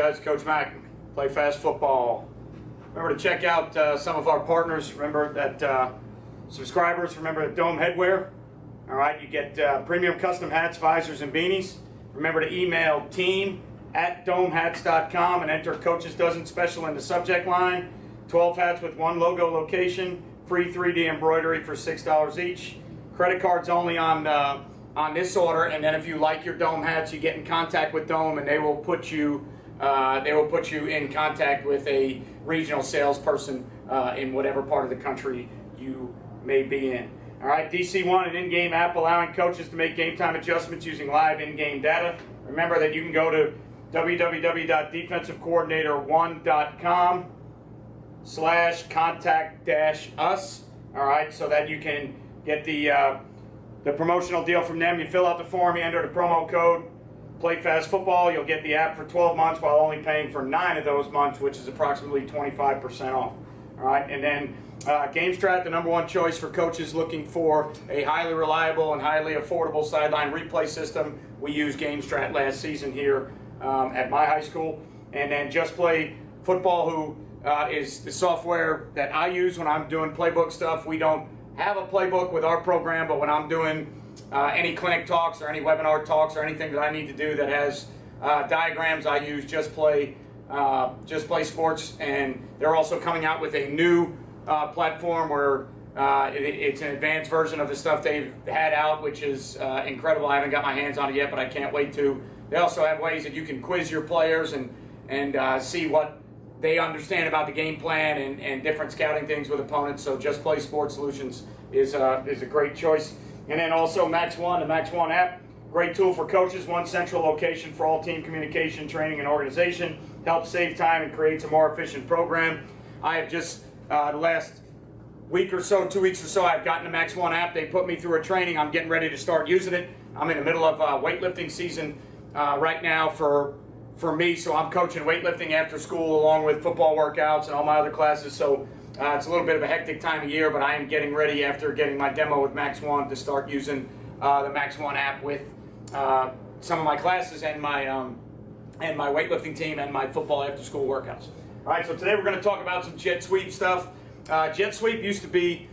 guys, Coach Mack, Play Fast Football. Remember to check out some of our partners. Remember that subscribers, remember the Dome Headwear. All right, you get premium custom hats, visors, and beanies. Remember to email team@domehats.com and enter Coach's Dozen Special in the subject line. 12 hats with one logo location, free 3D embroidery for $6 each. Credit cards only on this order, and then if you like your Dome hats, you get in contact with Dome, and they will put you in contact with a regional salesperson in whatever part of the country you may be in. All right, DC1, an in-game app allowing coaches to make game time adjustments using live in-game data. Remember that you can go to www.defensivecoordinator1.com/contact-us. All right, so that you can get the promotional deal from them. You fill out the form, you enter the promo code Play Fast Football. You'll get the app for 12 months while only paying for 9 of those months, which is approximately 25% off. All right, and then GameStrat, the #1 choice for coaches looking for a highly reliable and highly affordable sideline replay system. We used GameStrat last season here at my high school. And then Just Play Football, who is the software that I use when I'm doing playbook stuff. We don't have a playbook with our program, but when I'm doing any clinic talks or any webinar talks or anything that I need to do that has diagrams, I use Just Play Sports, and they're also coming out with a new platform where it's an advanced version of the stuff they've had out, which is incredible. I haven't got my hands on it yet, but I can't wait to. They also have ways that you can quiz your players and see what they understand about the game plan and different scouting things with opponents. So Just Play Sports Solutions is a great choice. And then also Max One, the Max One app, great tool for coaches, one central location for all team communication, training, and organization. Helps save time and creates a more efficient program. I have just, the last week or so, 2 weeks or so, I've gotten the Max One app. They put me through a training. I'm getting ready to start using it. I'm in the middle of weightlifting season right now for me, so I'm coaching weightlifting after school along with football workouts and all my other classes. So it's a little bit of a hectic time of year, but I am getting ready after getting my demo with Max One to start using the Max One app with some of my classes and my weightlifting team and my football after school workouts. All right, so today we're going to talk about some jet sweep stuff. Jet sweep used to be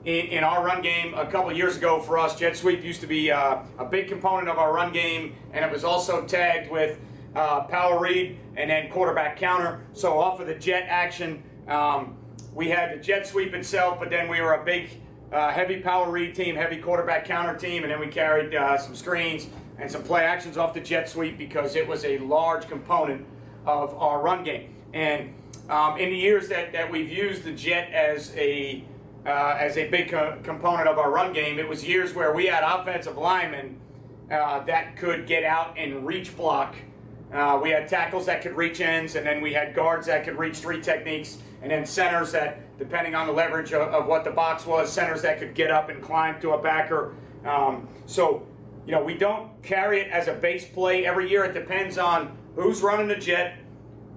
in our run game a couple of years ago for us. Jet sweep used to be a big component of our run game, and it was also tagged with power read and then quarterback counter. So off of the jet action, we had the jet sweep itself, but then we were a big heavy power read team, heavy quarterback counter team, and then we carried some screens and some play actions off the jet sweep because it was a large component of our run game. And in the years that we've used the jet as a big component of our run game, it was years where we had offensive linemen that could get out and reach block. We had tackles that could reach ends, and then we had guards that could reach 3 techniques, and then centers that, depending on the leverage of what the box was, centers that could get up and climb to a backer. So, you know, we don't carry it as a base play every year. It depends on who's running the jet,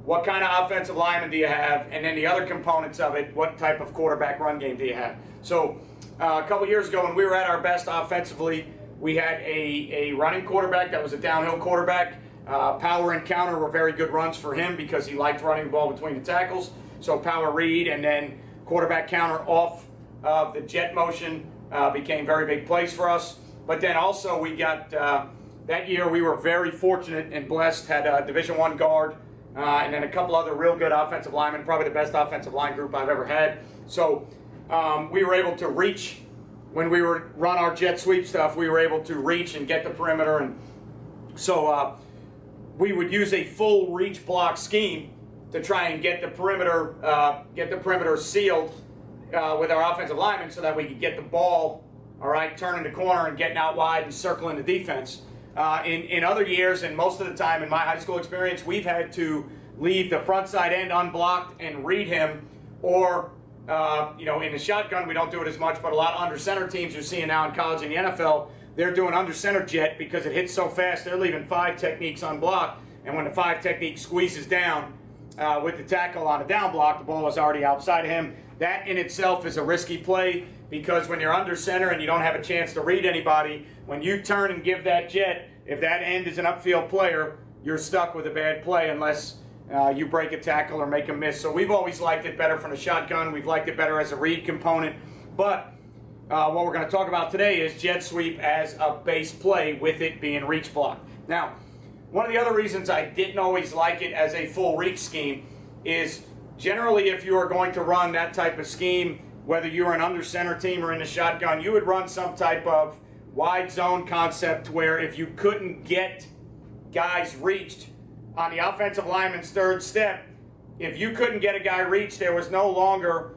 what kind of offensive lineman do you have, and then the other components of it, what type of quarterback run game do you have. So a couple years ago when we were at our best offensively, we had a running quarterback that was a downhill quarterback. Power and counter were very good runs for him because he liked running the ball between the tackles. So power read and then quarterback counter off of the jet motion became very big plays for us. But then also we got, that year we were very fortunate and blessed, had a Division I guard and then a couple other real good offensive linemen, probably the best offensive line group I've ever had. So we were able to reach, when we were run our jet sweep stuff, we were able to reach and get the perimeter. And so we would use a full reach block scheme to try and get the perimeter sealed with our offensive linemen so that we could get the ball, all right, turning the corner and getting out wide and circling the defense. In other years, and most of the time in my high school experience, we've had to leave the front side end unblocked and read him, or you know, in the shotgun we don't do it as much, but a lot of under center teams you're seeing now in college and the NFL, they're doing under center jet because it hits so fast. They're leaving 5 techniques unblocked, and when the 5 technique squeezes down with the tackle on a down block, the ball is already outside of him. That in itself is a risky play because when you're under center and you don't have a chance to read anybody, when you turn and give that jet, if that end is an upfield player, you're stuck with a bad play unless you break a tackle or make a miss. So we've always liked it better from the shotgun. We've liked it better as a read component. But what we're going to talk about today is jet sweep as a base play with it being reach block. Now, one of the other reasons I didn't always like it as a full reach scheme is generally if you are going to run that type of scheme, whether you're an under center team or in the shotgun, you would run some type of wide zone concept where if you couldn't get guys reached on the offensive lineman's third step, if you couldn't get a guy reached, there was no longer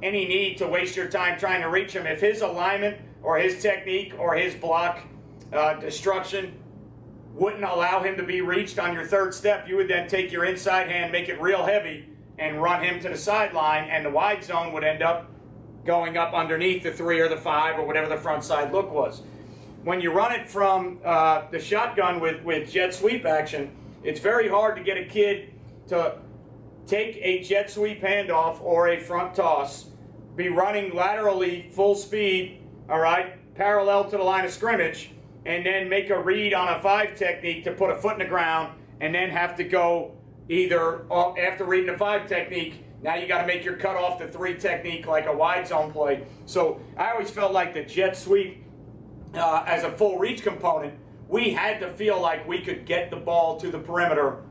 any need to waste your time trying to reach him. If his alignment or his technique or his block destruction wouldn't allow him to be reached on your third step, you would then take your inside hand, make it real heavy, and run him to the sideline, and the wide zone would end up going up underneath the 3 or the 5 or whatever the front side look was. When you run it from the shotgun with jet sweep action, it's very hard to get a kid to take a jet sweep handoff or a front toss, be running laterally full speed, all right, parallel to the line of scrimmage, and then make a read on a 5 technique to put a foot in the ground, and then have to go either after reading the 5 technique, now you got to make your cut off the 3 technique like a wide zone play. So I always felt like the jet sweep as a full reach component, we had to feel like we could get the ball to the perimeter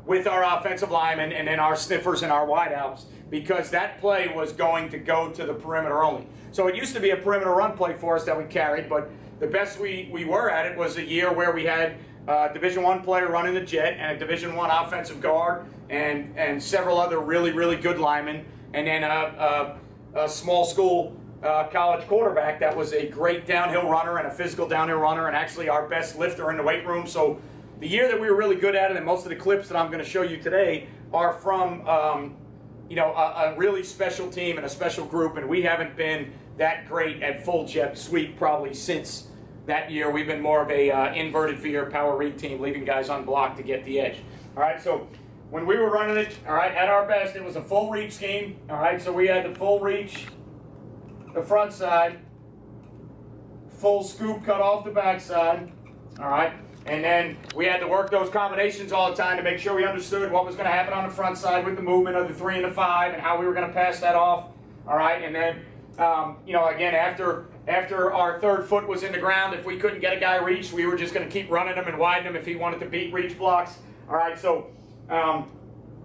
with our offensive linemen and then our sniffers and our wideouts, because that play was going to go to the perimeter only. So it used to be a perimeter run play for us that we carried, but the best we were at it was a year where we had a Division I player running the jet and a Division I offensive guard and several other really, really good linemen, and then a small school college quarterback that was a great downhill runner and a physical downhill runner and actually our best lifter in the weight room. So the year that we were really good at it, and most of the clips that I'm going to show you today are from a really special team and a special group, and we haven't been that great at full jet sweep probably since that year. We've been more of a inverted veer power read team, leaving guys unblocked to get the edge. All right, so when we were running it, all right, at our best, it was a full reach scheme. All right, so we had the full reach, the front side, full scoop cut off the back side. All right, and then we had to work those combinations all the time to make sure we understood what was going to happen on the front side with the movement of the 3 and the 5 and how we were going to pass that off. All right, and then again, after our third foot was in the ground, if we couldn't get a guy reached, we were just going to keep running him and widen him if he wanted to beat reach blocks. All right, so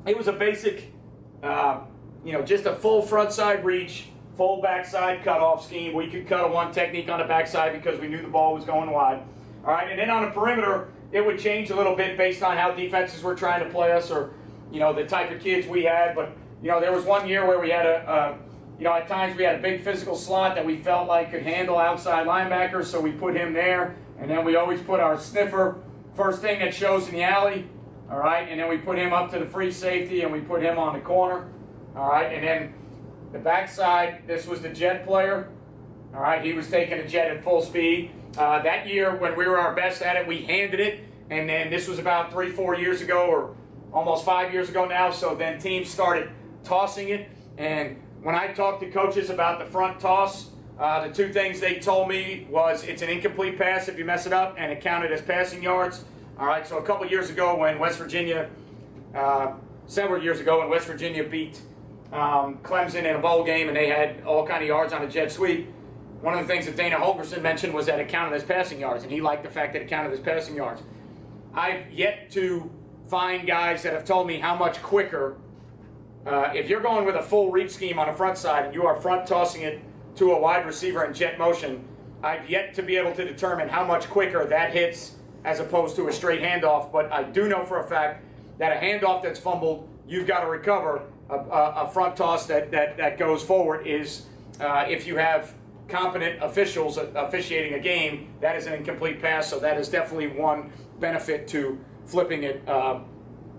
it was a basic, just a full front side reach, full backside cutoff scheme. We could cut a 1 technique on the backside because we knew the ball was going wide. All right, and then on the perimeter, it would change a little bit based on how defenses were trying to play us or, the type of kids we had. But, there was one year where we had at times we had a big physical slot that we felt like could handle outside linebackers, so we put him there. And then we always put our sniffer first thing that shows in the alley, all right? And then we put him up to the free safety, and we put him on the corner, all right? And then the backside, this was the jet player, all right? He was taking a jet at full speed. That year, when we were our best at it, we handed it. And then this was about 3-4 years ago, or almost 5 years ago now, so then teams started tossing it. And when I talked to coaches about the front toss, the 2 things they told me was it's an incomplete pass if you mess it up, and it counted as passing yards. All right, so a couple years ago when several years ago when West Virginia beat Clemson in a bowl game and they had all kind of yards on a jet sweep, one of the things that Dana Holgerson mentioned was that it counted as passing yards, and he liked the fact that it counted as passing yards. I've yet to find guys that have told me how much quicker, if you're going with a full reach scheme on the front side and you are front tossing it to a wide receiver in jet motion, I've yet to be able to determine how much quicker that hits as opposed to a straight handoff. But I do know for a fact that a handoff that's fumbled, you've got to recover. A front toss that goes forward is, if you have competent officials officiating a game, that is an incomplete pass. So that is definitely one benefit to flipping it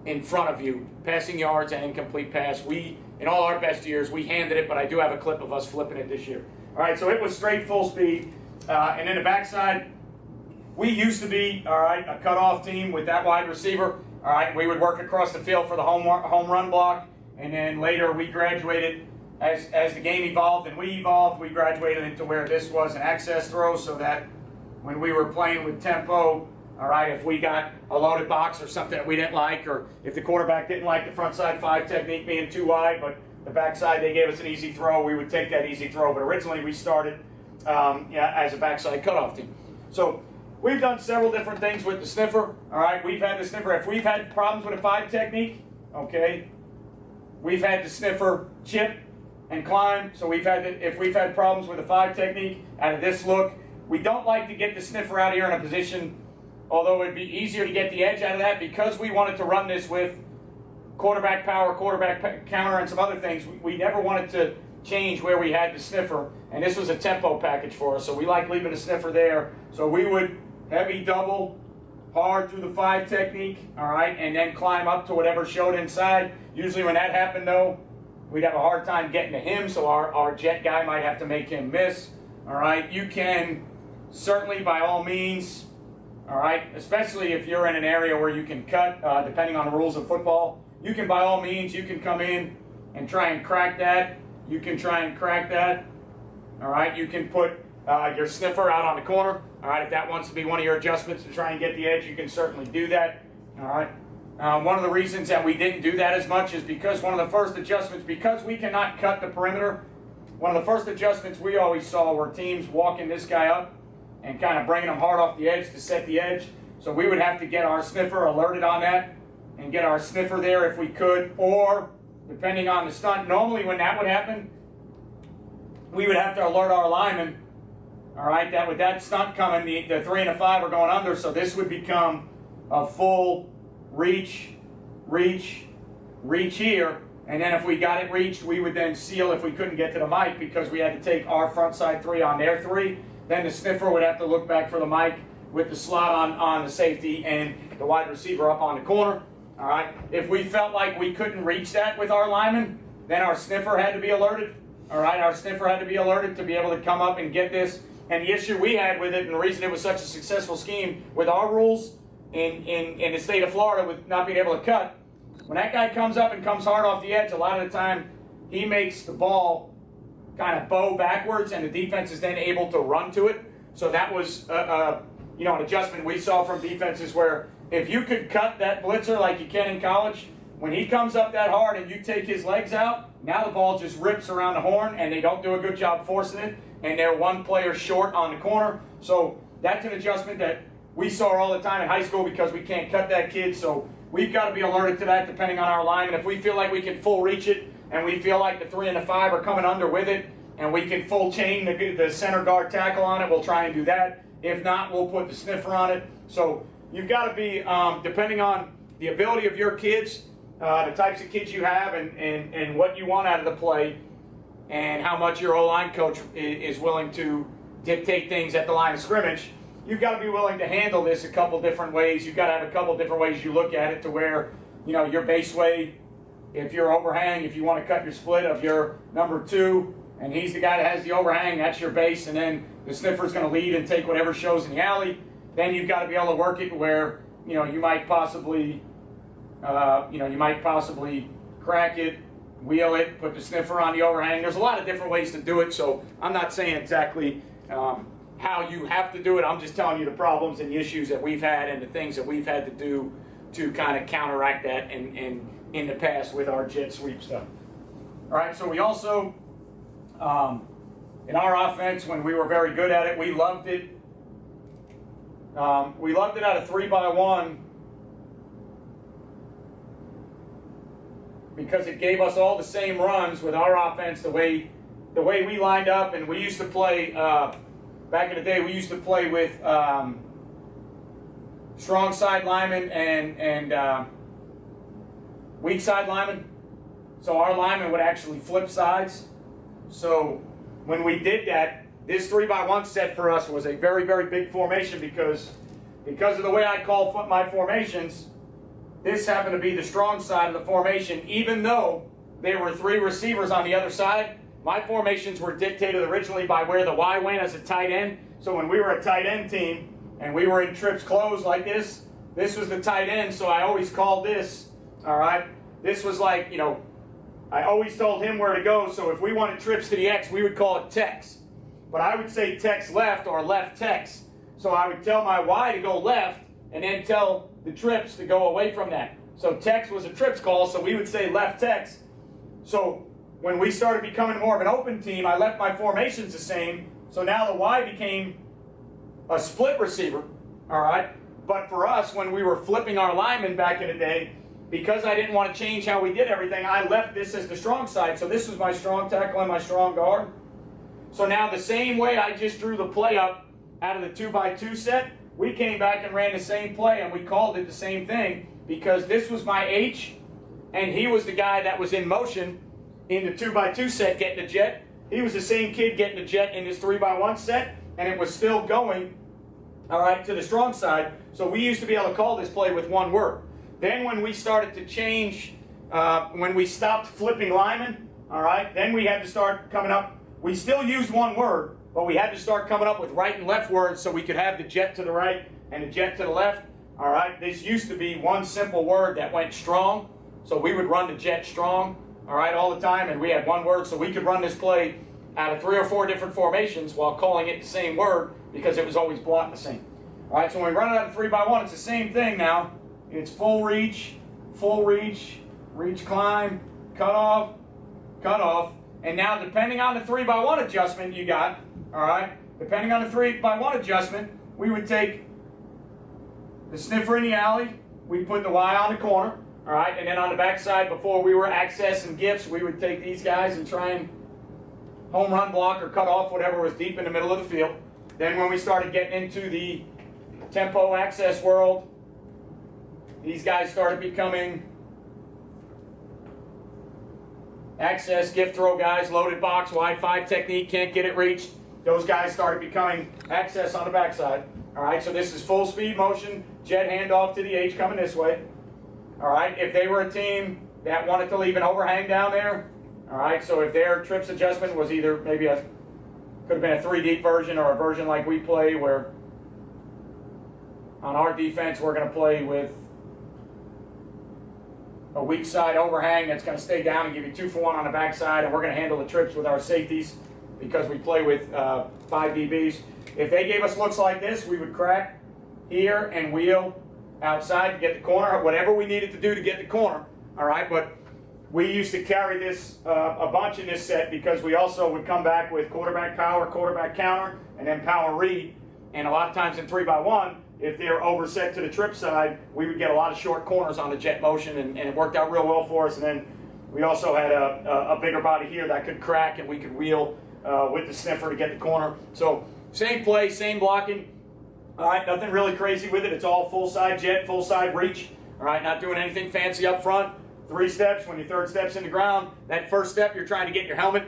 in front of you. Passing yards and incomplete pass. In all our best years, we handed it, but I do have a clip of us flipping it this year. All right, so it was straight full speed. And then the backside, we used to be, all right, a cutoff team with that wide receiver. All right, we would work across the field for the home run block. And then later we graduated, as the game evolved and we evolved, we graduated into where this was an access throw, so that when we were playing with tempo, All right, if we got a loaded box or something that we didn't like, or if the quarterback didn't like the front side 5 technique being too wide, but the backside they gave us an easy throw, we would take that easy throw. But originally we started as a backside cutoff team. So we've done several different things with the sniffer. All right, we've had the sniffer. If we've had problems with a 5 technique, okay, we've had the sniffer chip and climb. So if we've had problems with a 5 technique out of this look, we don't like to get the sniffer out here in a position, although it'd be easier to get the edge out of that, because we wanted to run this with quarterback power, quarterback counter, and some other things. We never wanted to change where we had the sniffer, and this was a tempo package for us, so we like leaving the sniffer there. So we would heavy double, hard through the 5 technique, all right, and then climb up to whatever showed inside. Usually when that happened, though, we'd have a hard time getting to him, so our jet guy might have to make him miss, all right. You can certainly, by all means, all right, especially if you're in an area where you can cut, depending on the rules of football, you can, by all means, you can come in and try and crack that. You can try and crack that, all right. You can put your sniffer out on the corner, all right. If that wants to be one of your adjustments to try and get the edge, you can certainly do that, all right. One of the reasons that we didn't do that as much is because one of the first adjustments, because we cannot cut the perimeter, one of the first adjustments we always saw were teams walking this guy up and kind of bringing him hard off the edge to set the edge. So we would have to get our sniffer alerted on that and get our sniffer there if we could, or depending on the stunt, normally when that would happen, we would have to alert our lineman, all right, that with that stunt coming, the 3 and a 5 are going under, so this would become a full reach here, and then if we got it reached, we would then seal if we couldn't get to the mic, because we had to take our front side 3 on their 3. Then the sniffer would have to look back for the mic with the slot on the safety and the wide receiver up on the corner. All right. If we felt like we couldn't reach that with our lineman, then our sniffer had to be alerted. All right. Our sniffer had to be alerted to be able to come up and get this. And the issue we had with it, and the reason it was such a successful scheme with our rules in the state of Florida with not being able to cut, when that guy comes up and comes hard off the edge, a lot of the time he makes the ball kind of bow backwards, and the defense is then able to run to it. So that was an adjustment we saw from defenses, where if you could cut that blitzer like you can in college, when he comes up that hard and you take his legs out, now the ball just rips around the horn, and they don't do a good job forcing it, and they're one player short on the corner. So that's an adjustment that we saw all the time in high school, because we can't cut that kid. So we've got to be alerted to that depending on our line. And if we feel like we can full reach it, and we feel like the 3 and the 5 are coming under with it, and we can full chain the center guard tackle on it, we'll try and do that. If not, we'll put the sniffer on it. So you've got to be, depending on the ability of your kids, the types of kids you have, and what you want out of the play, and how much your O-line coach is willing to dictate things at the line of scrimmage, you've got to be willing to handle this a couple different ways. You've got to have a couple different ways you look at it, to where, your base way, if you're overhang, if you want to cut your split of your number 2, and he's the guy that has the overhang, that's your base, and then the sniffer's going to lead and take whatever shows in the alley. Then you've got to be able to work it where, you might possibly, crack it, wheel it, put the sniffer on the overhang. There's a lot of different ways to do it, so I'm not saying exactly how you have to do it. I'm just telling you the problems and the issues that we've had and the things that we've had to do to kind of counteract that in the past with our jet sweep stuff. All right, so we also, in our offense, when we were very good at it, we loved it. We loved it out of 3-by-1 because it gave us all the same runs with our offense, the way we lined up. And we used to play, back in the day, we used to play with strong side linemen and weak side linemen. So our linemen would actually flip sides. So when we did that, this 3-by-1 set for us was a very, very big formation, because of the way I call my formations. This happened to be the strong side of the formation. Even though there were 3 receivers on the other side, my formations were dictated originally by where the Y went as a tight end. So when we were a tight end team and we were in trips closed like this was the tight end. So I always called this, all right, this was like, I always told him where to go. So if we wanted trips to the X, we would call it Tex. But I would say Tex left or left Tex. So I would tell my Y to go left, and then tell the trips to go away from that. So Tex was a trips call, so we would say left Tex. So when we started becoming more of an open team, I left my formations the same. So now the Y became a split receiver, all right? But for us, when we were flipping our linemen back in the day, because I didn't want to change how we did everything, I left this as the strong side. So this was my strong tackle and my strong guard. So now the same way I just drew the play up out of the 2x2 set, we came back and ran the same play, and we called it the same thing because this was my H, and he was the guy that was in motion in the 2x2 set getting the jet. He was the same kid getting the jet in this 3x1 set, and it was still going, all right, to the strong side. So we used to be able to call this play with one word. Then when we started to change, when we stopped flipping linemen, all right, then we had to start coming up. We still used one word, but we had to start coming up with right and left words so we could have the jet to the right and the jet to the left. All right, this used to be one simple word that went strong. So we would run the jet strong, all right, all the time, and we had one word, so we could run this play out of 3 or 4 different formations while calling it the same word because it was always blocked the same. All right, so when we run it out of 3x1, it's the same thing now. It's full reach, reach climb, cut off, and now depending on the 3x1 adjustment you got, all right, depending on the 3x1 adjustment, we would take the sniffer in the alley, we put the Y on the corner, all right, and then on the backside, before we were access and gifts, we would take these guys and try and home run block or cut off whatever was deep in the middle of the field. Then when we started getting into the tempo access world, these guys started becoming access, gift throw guys, loaded box, wide 5 technique, can't get it reached. Those guys started becoming access on the backside. All right, so this is full speed motion, jet handoff to the H coming this way. All right, if they were a team that wanted to leave an overhang down there, all right, so if their trips adjustment was either maybe could have been a 3 deep version or a version like we play where on our defense we're going to play with a weak side overhang that's going to stay down and give you 2 for 1 on the backside, and we're going to handle the trips with our safeties because we play with 5 DBs. If they gave us looks like this, we would crack here and wheel outside to get the corner, whatever we needed to do to get the corner, all right? But we used to carry this a bunch in this set because we also would come back with quarterback power, quarterback counter, and then power read. And a lot of times in 3x1, if they're overset to the trip side, we would get a lot of short corners on the jet motion, and it worked out real well for us. And then we also had a bigger body here that could crack, and we could wheel with the sniffer to get the corner. So same play, same blocking. All right, nothing really crazy with it. It's all full side jet, full side reach. All right, not doing anything fancy up front. 3 steps. When your 3rd step's in the ground, that 1st step you're trying to get your helmet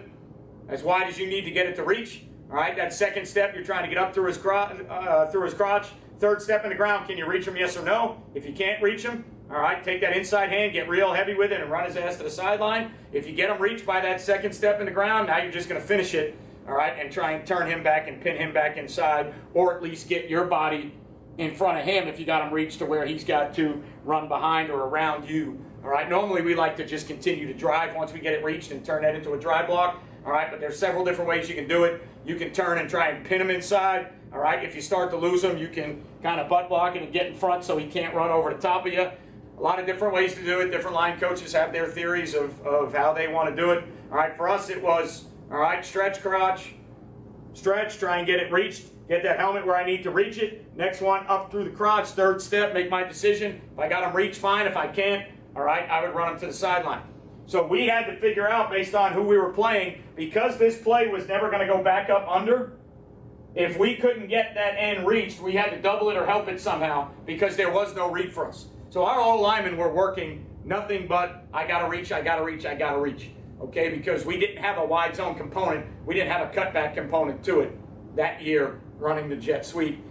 as wide as you need to get it to reach. All right, that 2nd step you're trying to get up through his crotch. 3rd step in the ground, can you reach him, yes or no? If you can't reach him, all right, take that inside hand, get real heavy with it, and run his ass to the sideline. If you get him reached by that 2nd step in the ground, now you're just going to finish it, all right, and try and turn him back and pin him back inside, or at least get your body in front of him if you got him reached to where he's got to run behind or around you. All right, normally we like to just continue to drive once we get it reached and turn that into a drive block. All right, but there's several different ways you can do it. You can turn and try and pin him inside. All right, if you start to lose him, you can kind of butt block it and get in front so he can't run over the top of you. A lot of different ways to do it. Different line coaches have their theories of how they want to do it. All right, for us it was, all right, stretch crotch, stretch, try and get it reached. Get that helmet where I need to reach it. Next one, up through the crotch, 3rd step, make my decision. If I got him reached, fine. If I can't, all right, I would run him to the sideline. So we had to figure out, based on who we were playing, because this play was never going to go back up under, if we couldn't get that end reached, we had to double it or help it somehow because there was no read for us. So our old linemen were working nothing but, I got to reach, I got to reach, I got to reach. Okay, because we didn't have a wide zone component. We didn't have a cutback component to it that year running the jet sweep.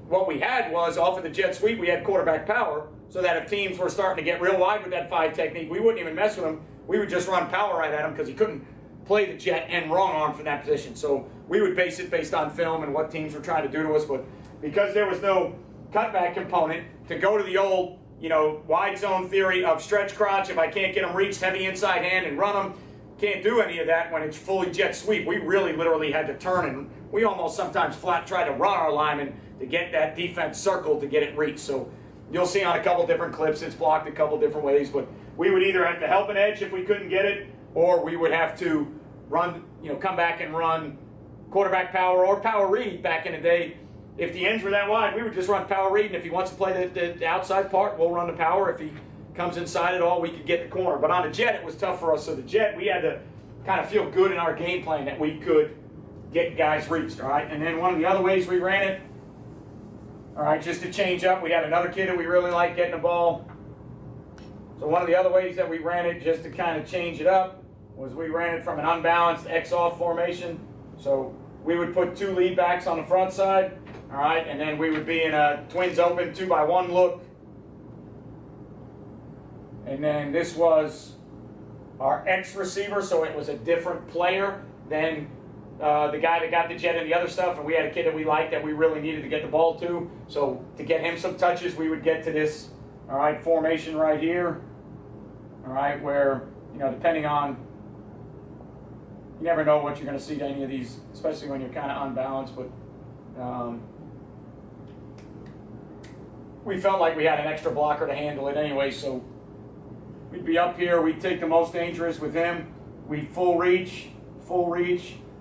What we had was, off of the jet sweep, we had quarterback power, so that if teams were starting to get real wide with that 5 technique, we wouldn't even mess with them. We would just run power right at him because he couldn't play the jet and wrong arm from that position. So we would base it based on film and what teams were trying to do to us. But because there was no cutback component, to go to the old, wide zone theory of stretch crotch, if I can't get them reached, heavy inside hand and run them, can't do any of that when it's fully jet sweep. We really literally had to turn, and we almost sometimes flat tried to run our linemen to get that defense circled to get it reached. So you'll see on a couple different clips it's blocked a couple different ways, but we would either have to help an edge if we couldn't get it, or we would have to run, come back and run quarterback power or power read. Back in the day, if the ends were that wide, we would just run power read, and if he wants to play the outside part, we'll run the power. If he comes inside at all, we could get the corner. But on the jet, it was tough for us. So the jet, we had to kind of feel good in our game plan that we could get guys reached, all right? And then one of the other ways we ran it, all right, just to change up, we had another kid that we really liked getting the ball. So one of the other ways that we ran it, just to kind of change it up, was we ran it from an unbalanced X-off formation. So we would put 2 lead backs on the front side, all right, and then we would be in a twins open 2-by-1 look. And then this was our X receiver, so it was a different player than the guy that got the jet and the other stuff. And we had a kid that we liked that we really needed to get the ball to. So to get him some touches, we would get to this, all right, formation right here, all right, where, depending on, you never know what you're going to see to any of these, especially when you're kind of unbalanced. But we felt like we had an extra blocker to handle it anyway, so we'd be up here, we'd take the most dangerous with him. We'd full reach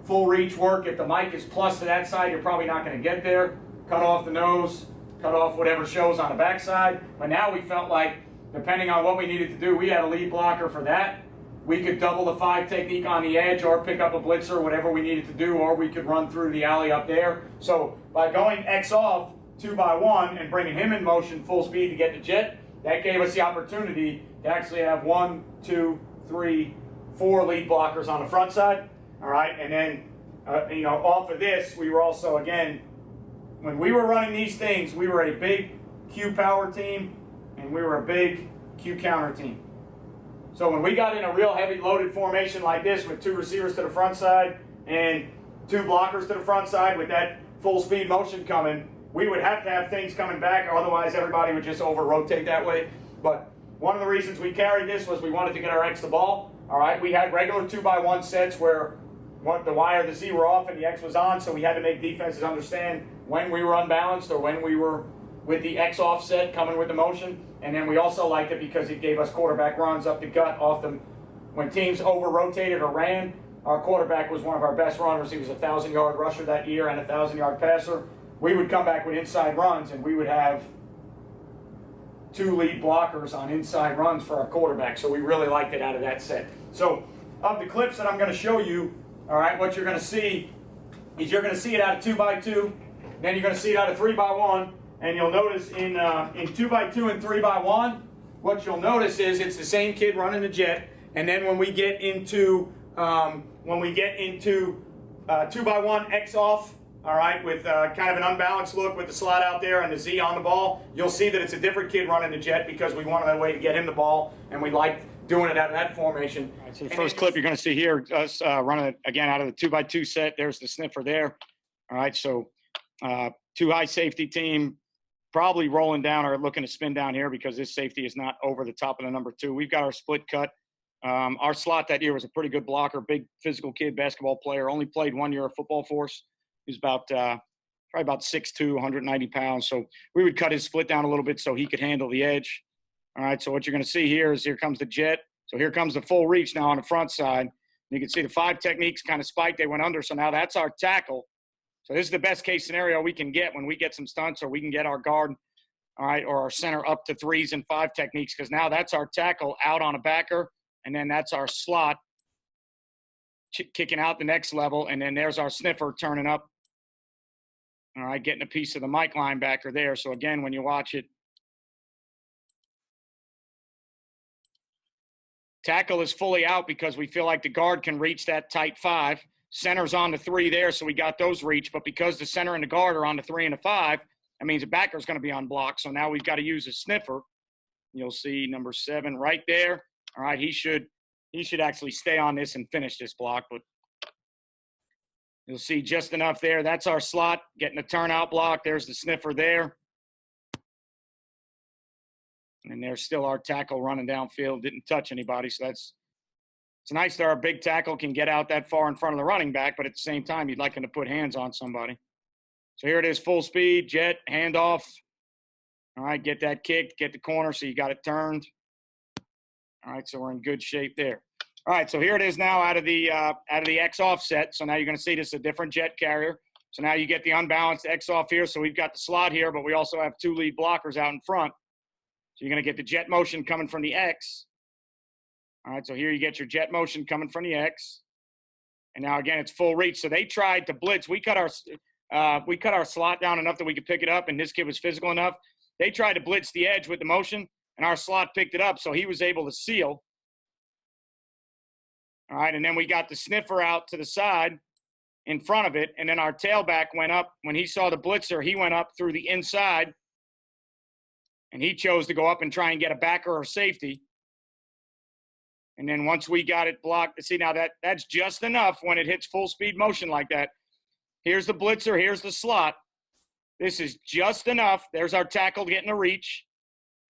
work. If the mic is plus to that side, you're probably not going to get there. Cut off the nose, cut off whatever shows on the backside. But now we felt like, depending on what we needed to do, we had a lead blocker for that. We could double the 5 technique on the edge or pick up a blitzer, whatever we needed to do, or we could run through the alley up there. So by going X off 2-by-1 and bringing him in motion full speed to get the jet, that gave us the opportunity to actually have 1, 2, 3, 4 lead blockers on the front side. All right, and then, off of this, we were also, again, when we were running these things, we were a big Q power team, and we were a big Q counter team. So when we got in a real heavy loaded formation like this with 2 receivers to the front side and 2 blockers to the front side with that full speed motion coming, we would have to have things coming back, or otherwise everybody would just over-rotate that way. But one of the reasons we carried this was we wanted to get our X the ball. All right, we had regular 2-by-1 sets where the Y or the Z were off and the X was on, so we had to make defenses understand when we were unbalanced or when we were with the X offset coming with the motion. And then we also liked it because it gave us quarterback runs up the gut off them. When teams over-rotated or ran, our quarterback was one of our best runners. He was a 1,000-yard rusher that year and a 1,000-yard passer. We would come back with inside runs, and we would have 2 lead blockers on inside runs for our quarterback. So we really liked it out of that set. So of the clips that I'm going to show you, all right, what you're going to see is you're going to see it out of 2-by-2, then you're going to see it out of 3-by-1, and you'll notice in 2-by-2 and 3-by-1, what you'll notice is it's the same kid running the jet, and then when we get into 2-by-1 X off, all right, with kind of an unbalanced look with the slot out there and the Z on the ball, you'll see that it's a different kid running the jet because we wanted a way to get him the ball, and we liked doing it out of that formation. All right, so the first clip you're going to see here, us running it again out of the 2-by-2 set. There's the sniffer there. All right, so 2 high safety team, probably rolling down or looking to spin down here because this safety is not over the top of the number 2. We've got our split cut. Our slot that year was a pretty good blocker, big physical kid, basketball player, only played 1 year of football for us. He was probably about 6'2", 190 pounds. So we would cut his split down a little bit so he could handle the edge. All right, so what you're going to see here is here comes the jet. So here comes the full reach now on the front side. You can see the 5 techniques kind of spiked. They went under. So now that's our tackle. So this is the best case scenario we can get when we get some stunts, or we can get our guard, all right, or our center up to 3s and 5 techniques, because now that's our tackle out on a backer, and then that's our slot kicking out the next level, and then there's our sniffer turning up. All right, getting a piece of the Mike linebacker there. So again, when you watch it, tackle is fully out because we feel like the guard can reach that tight 5. Center's on the 3 there, so we got those reach. But because the center and the guard are on the 3 and the 5, that means the backer's going to be on block. So now we've got to use a sniffer. You'll see number 7 right there. All right, he should actually stay on this and finish this block, but you'll see just enough there. That's our slot getting a turnout block. There's the sniffer there. And there's still our tackle running downfield. Didn't touch anybody, so it's nice that our big tackle can get out that far in front of the running back, but at the same time, you'd like him to put hands on somebody. So here it is, full speed, jet, handoff. All right, get that kicked, get the corner, so you got it turned. All right, so we're in good shape there. All right, so here it is now out of the X offset. So now you're going to see this is a different jet carrier. So now you get the unbalanced X off here. So we've got the slot here, but we also have 2 lead blockers out in front. So you're going to get the jet motion coming from the X. All right, so here you get your jet motion coming from the X. And now again, it's full reach. So they tried to blitz. We cut our slot down enough that we could pick it up, and this kid was physical enough. They tried to blitz the edge with the motion, and our slot picked it up, so he was able to seal. All right, and then we got the sniffer out to the side in front of it, and then our tailback went up. When he saw the blitzer, he went up through the inside, and he chose to go up and try and get a backer or safety. And then once we got it blocked, see, now that's just enough when it hits full speed motion like that. Here's the blitzer, here's the slot. This is just enough. There's our tackle getting a reach.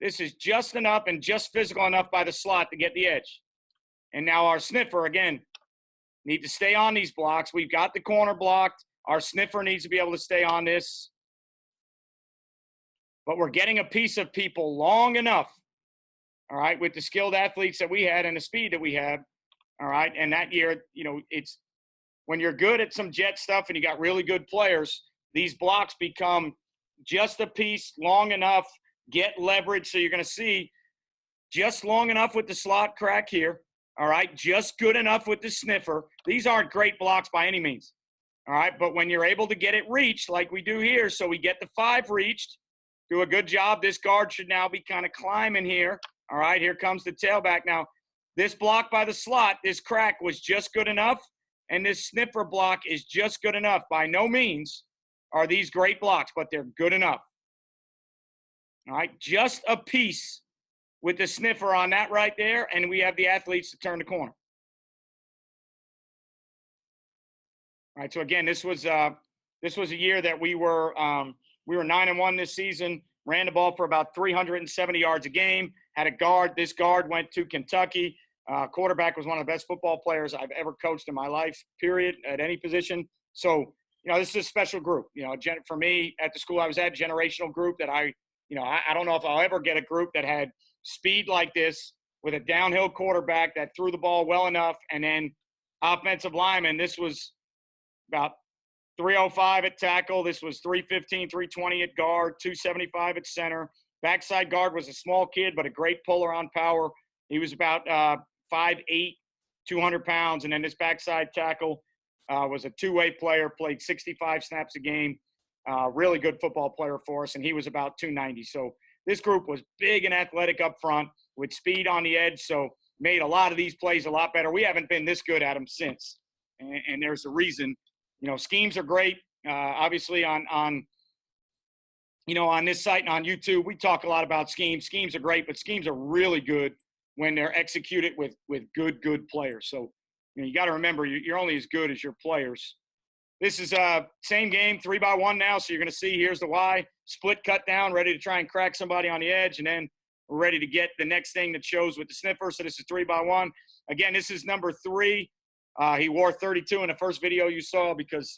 This is just enough and just physical enough by the slot to get the edge. And now our sniffer, again, need to stay on these blocks. We've got the corner blocked. Our sniffer needs to be able to stay on this. But we're getting a piece of people long enough, all right, with the skilled athletes that we had and the speed that we have, all right? And that year, you know, it's when you're good at some jet stuff and you got really good players, these blocks become just a piece long enough, get leverage. So you're going to see just long enough with the slot crack here, all right, just good enough with the sniffer. These aren't great blocks by any means, all right, but when you're able to get it reached like we do here, so we get the 5 reached, do a good job. This guard should now be kind of climbing here. All right, here comes the tailback. Now, this block by the slot, this crack was just good enough, and this sniffer block is just good enough. By no means are these great blocks, but they're good enough. All right, just a piece with the sniffer on that right there, and we have the athletes to turn the corner. All right, so again, this was a year that we were 9-1 this season, ran the ball for about 370 yards a game, had a guard. This guard went to Kentucky. Quarterback was one of the best football players I've ever coached in my life, period, at any position. So, you know, this is a special group. You know, for me, at the school I was at, generational group that I don't know if I'll ever get a group that had speed like this with a downhill quarterback that threw the ball well enough, and then offensive lineman. This was about 305 at tackle. This was 315, 320 at guard, 275 at center. Backside guard was a small kid, but a great puller on power. He was about 5'8", 200 pounds. And then this backside tackle was a two-way player, played 65 snaps a game. Really good football player for us, and he was about 290. So this group was big and athletic up front with speed on the edge, so made a lot of these plays a lot better. We haven't been this good at them since, and there's a reason. You know, schemes are great. Obviously, on this site and on YouTube, we talk a lot about schemes. Schemes are great, but schemes are really good when they're executed with good players. So, you know, you got to remember, you're only as good as your players. This is same game, 3-by-1 now. So you're going to see here's the Y, split cut down, ready to try and crack somebody on the edge, and then we're ready to get the next thing that shows with the sniffer. So this is 3-by-1. Again, this is number 3. He wore 32 in the first video you saw because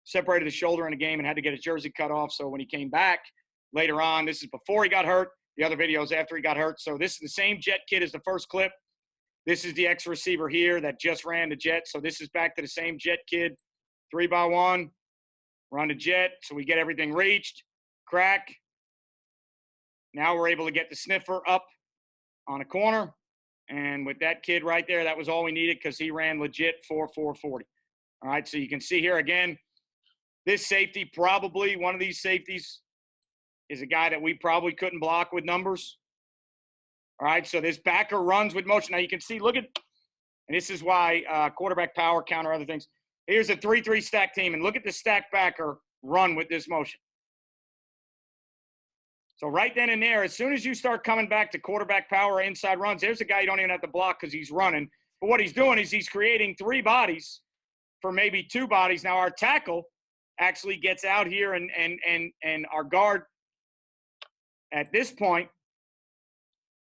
separated his shoulder in the game and had to get his jersey cut off. So when he came back later on, this is before he got hurt. The other video is after he got hurt. So this is the same jet kid as the first clip. This is the X receiver here that just ran the jet. So this is back to the same jet kid. 3-by-1, run the jet. So we get everything reached, crack. Now we're able to get the sniffer up on a corner. And with that kid right there, that was all we needed because he ran legit 4.40. All right, so you can see here again, this safety, probably one of these safeties is a guy that we probably couldn't block with numbers. All right, so this backer runs with motion. Now you can see, look at, and this is why quarterback power, counter, other things. Here's a 3-3 stack team, and look at the stack backer run with this motion. So right then and there, as soon as you start coming back to quarterback power, inside runs, there's a guy you don't even have to block because he's running. But what he's doing is he's creating 3 bodies for maybe 2 bodies. Now our tackle actually gets out here, and our guard at this point,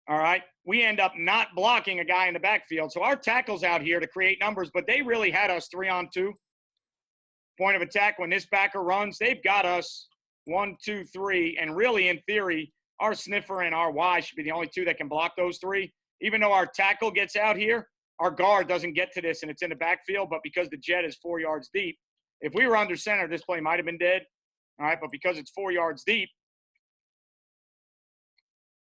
all right, we end up not blocking a guy in the backfield. So our tackle's out here to create numbers, but they really had us 3-on-2. point of attack, when this backer runs, they've got us 1, 2, 3, and really, in theory, our sniffer and our Y should be the only two that can block those three. Even though our tackle gets out here, our guard doesn't get to this, and it's in the backfield, but because the jet is 4 yards deep, if we were under center, this play might have been dead, all right, but because it's 4 yards deep,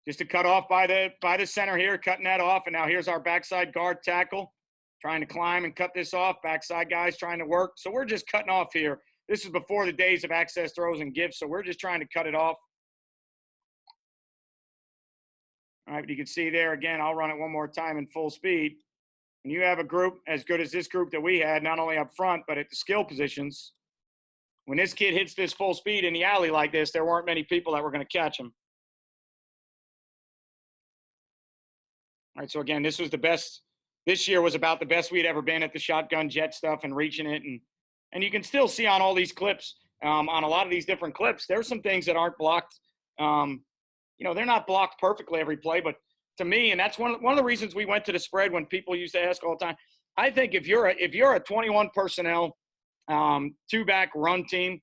just to cut off by the center here, cutting that off, and now here's our backside guard tackle, trying to climb and cut this off, backside guys trying to work, so we're just cutting off here. This is before the days of access throws and gifts, so we're just trying to cut it off. All right, but you can see there, again, I'll run it one more time in full speed. When you have a group as good as this group that we had, not only up front, but at the skill positions, when this kid hits this full speed in the alley like this, there weren't many people that were going to catch him. All right, so again, this was the best. This year was about the best we'd ever been at the shotgun jet stuff and reaching it. And you can still see on all these clips, on a lot of these different clips, there's some things that aren't blocked. They're not blocked perfectly every play, but to me, and that's one of the reasons we went to the spread when people used to ask all the time. I think if you're a 21 personnel, 2-back run team,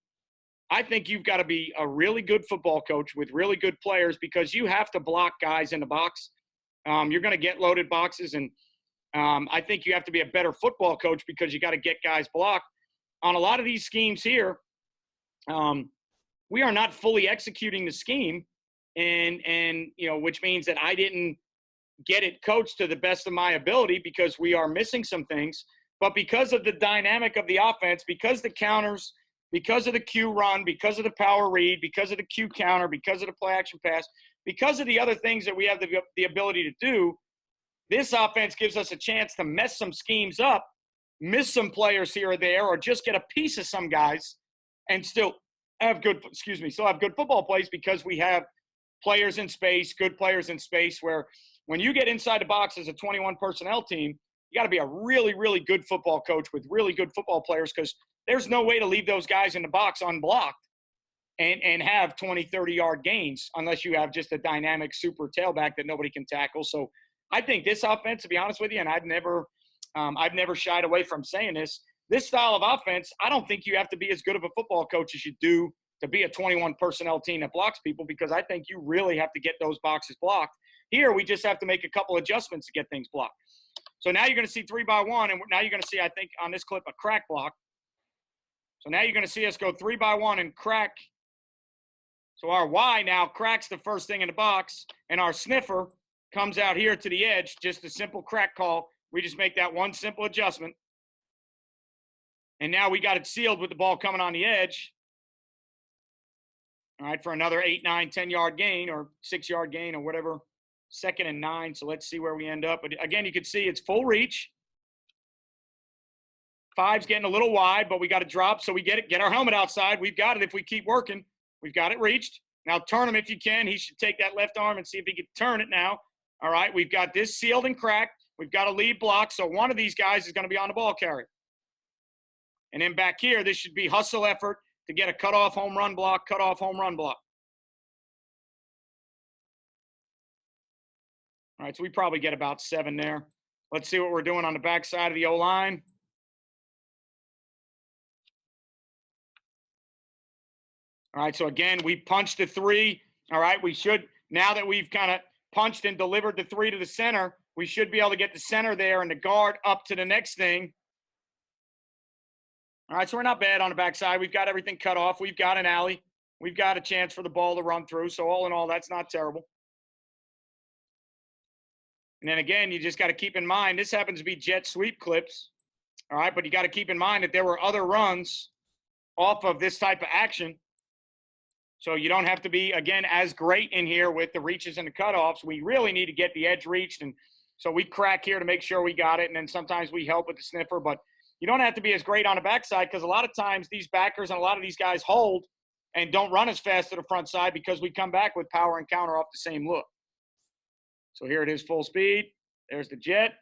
I think you've got to be a really good football coach with really good players because you have to block guys in the box. You're going to get loaded boxes, and I think you have to be a better football coach because you got to get guys blocked. On a lot of these schemes here, we are not fully executing the scheme, and which means that I didn't get it coached to the best of my ability because we are missing some things. But because of the dynamic of the offense, because the counters, because of the Q run, because of the power read, because of the Q counter, because of the play action pass, because of the other things that we have the ability to do, this offense gives us a chance to mess some schemes up, miss some players here or there, or just get a piece of some guys and still have good football plays because we have players in space, good players in space, where when you get inside the box as a 21 personnel team, you got to be a really, really good football coach with really good football players because there's no way to leave those guys in the box unblocked and have 20, 30-yard gains unless you have just a dynamic super tailback that nobody can tackle. So I think this offense, to be honest with you, and I've never shied away from saying this style of offense, I don't think you have to be as good of a football coach as you do to be a 21 personnel team that blocks people because I think you really have to get those boxes blocked. Here, we just have to make a couple adjustments to get things blocked. So now you're going to see 3-by-1, and now you're going to see, I think, on this clip, a crack block. So now you're going to see us go 3-by-1 and crack. So our Y now cracks the first thing in the box, and our sniffer comes out here to the edge, just a simple crack call. We just make that one simple adjustment. And now we got it sealed with the ball coming on the edge. All right, for another 8, 9, 10-yard gain or 6-yard gain or whatever. 2nd and 9, so let's see where we end up. But again, you can see it's full reach. 5's getting a little wide, but we got to drop, so we get our helmet outside. We've got it if we keep working. We've got it reached. Now turn him if you can. He should take that left arm and see if he can turn it now. All right, we've got this sealed and cracked. We've got a lead block, so one of these guys is going to be on the ball carrier. And then back here, this should be hustle effort to get a cutoff home run block, cutoff home run block. All right, so we probably get about 7 there. Let's see what we're doing on the backside of the O-line. All right, so again, we punched the 3. All right, we should, now that we've kind of punched and delivered the 3 to the center, we should be able to get the center there and the guard up to the next thing. All right, so we're not bad on the backside. We've got everything cut off. We've got an alley. We've got a chance for the ball to run through. So all in all, that's not terrible. And then again, you just got to keep in mind, this happens to be jet sweep clips. All right, but you got to keep in mind that there were other runs off of this type of action. So you don't have to be, again, as great in here with the reaches and the cutoffs. We really need to get the edge reached. And so we crack here to make sure we got it. And then sometimes we help with the sniffer. But you don't have to be as great on the backside because a lot of times these backers and a lot of these guys hold and don't run as fast to the front side because we come back with power and counter off the same look. So here it is full speed. There's the jet.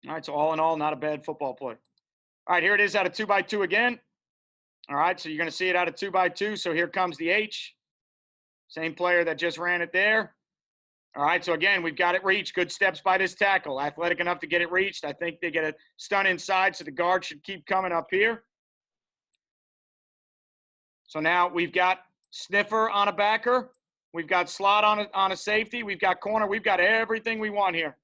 All right, so all in all, not a bad football play. All right, here it is out of 2x2 again. All right, so you're going to see it out of 2x2. So here comes the H. Same player that just ran it there. All right, so again, we've got it reached. Good steps by this tackle. Athletic enough to get it reached. I think they get a stun inside, so the guard should keep coming up here. So now we've got sniffer on a backer. We've got slot on a safety. We've got corner. We've got everything we want here.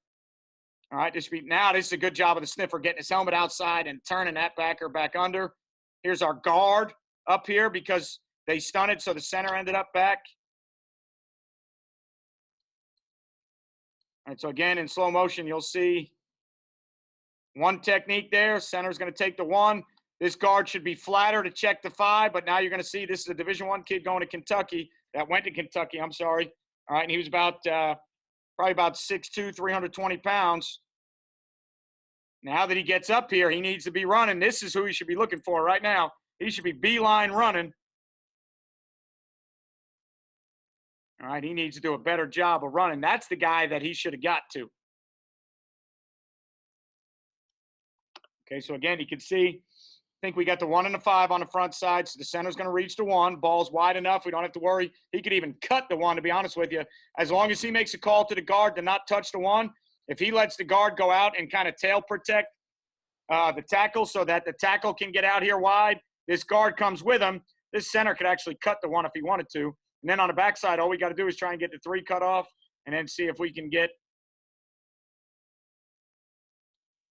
All right, this is a good job of the sniffer getting his helmet outside and turning that backer back under. Here's our guard up here because they stunted, so the center ended up back. All right, so again, in slow motion, you'll see one technique there. Center's going to take the one. This guard should be flatter to check the 5, but now you're going to see this is a Division I kid going to Kentucky. That went to Kentucky, I'm sorry. All right, and he was probably about 6'2", 320 pounds. Now that he gets up here, he needs to be running. This is who he should be looking for right now. He should be beeline running. All right, he needs to do a better job of running. That's the guy that he should have got to. Okay, so again, you can see, I think we got the 1 and the 5 on the front side, so the center's going to reach the 1. Ball's wide enough. We don't have to worry. He could even cut the 1, to be honest with you. As long as he makes a call to the guard to not touch the 1, if he lets the guard go out and kind of tail protect the tackle so that the tackle can get out here wide, this guard comes with him. This center could actually cut the 1 if he wanted to. And then on the backside, all we got to do is try and get the 3 cut off and then see if we can get.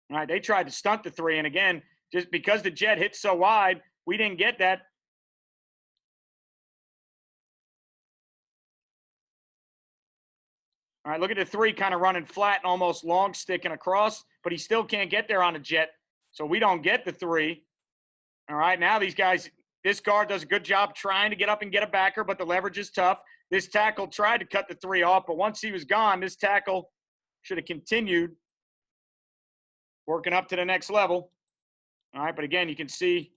All right, they tried to stunt the 3. And again, just because the jet hit so wide, we didn't get that. All right, look at the 3 kind of running flat and almost long sticking across, but he still can't get there on a jet. So we don't get the 3. All right, now these guys, this guard does a good job trying to get up and get a backer, but the leverage is tough. This tackle tried to cut the 3 off, but once he was gone, this tackle should have continued working up to the next level. All right, but again, you can see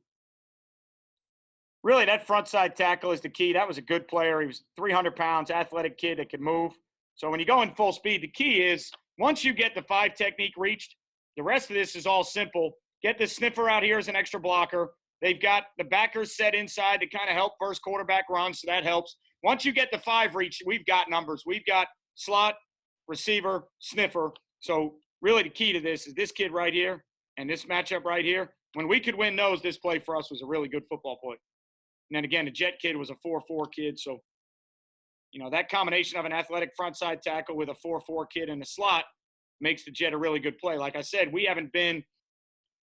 really that front side tackle is the key. That was a good player. He was 300 pounds, athletic kid that could move. So when you go in full speed, the key is once you get the 5 technique reached, the rest of this is all simple. Get the sniffer out here as an extra blocker. They've got the backers set inside to kind of help first quarterback run, so that helps. Once you get the 5 reached, we've got numbers. We've got slot, receiver, sniffer. So really the key to this is this kid right here and this matchup right here. When we could win those, this play for us was a really good football play. And then again, the jet kid was a 4-4 kid. So, you know, that combination of an athletic front side tackle with a 4-4 kid in the slot makes the jet a really good play. Like I said, we haven't been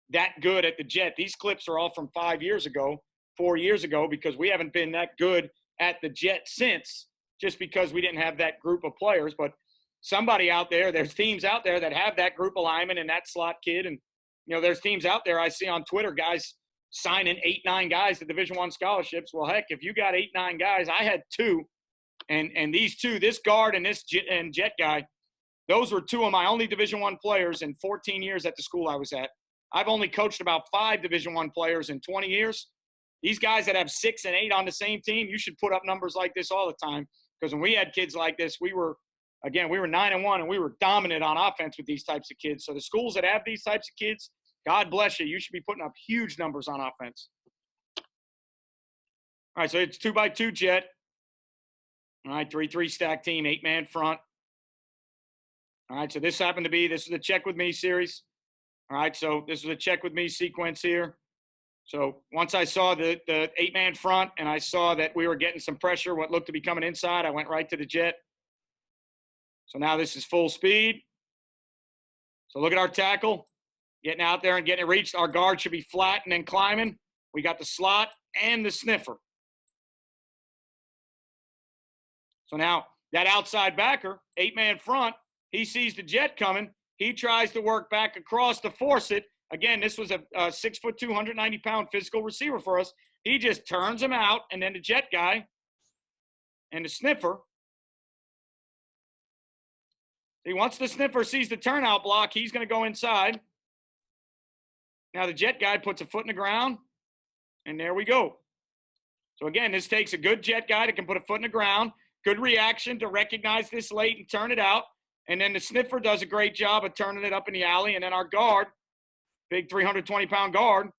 that good at the jet. These clips are all from 5 years ago, 4 years ago, because we haven't been that good at the jet since, just because we didn't have that group of players. But somebody out there, there's teams out there that have that group of linemen and that slot kid. And, you know, there's teams out there I see on Twitter, guys signing 8-9 guys to Division I scholarships. Well, heck, if you got 8-9 guys, I had 2. And these 2, this guard and this jet guy, those were 2 of my only Division I players in 14 years at the school I was at. I've only coached about 5 Division I players in 20 years. These guys that have 6 and 8 on the same team, you should put up numbers like this all the time. Because when we had kids like this, we were 9-1, and we were dominant on offense with these types of kids. So the schools that have these types of kids, God bless you. You should be putting up huge numbers on offense. All right, so it's 2x2 jet. All right, 3-3 stack team, 8-man front. All right, so this is the check with me series. All right, so this is a check with me sequence here. So once I saw the 8-man front and I saw that we were getting some pressure, what looked to be coming inside, I went right to the jet. So now this is full speed. So look at our tackle, getting out there and getting it reached. Our guard should be flat and then climbing. We got the slot and the sniffer. So now that outside backer, 8-man front, he sees the jet coming. He tries to work back across to force it. Again, this was a 6'2", 190-pound physical receiver for us. He just turns him out, and then the jet guy and the sniffer. See, once the sniffer sees the turnout block, he's going to go inside. Now the jet guy puts a foot in the ground, and there we go. So again, this takes a good jet guy that can put a foot in the ground, good reaction to recognize this late and turn it out. And then the sniffer does a great job of turning it up in the alley. And then our guard, big 320-pound guard.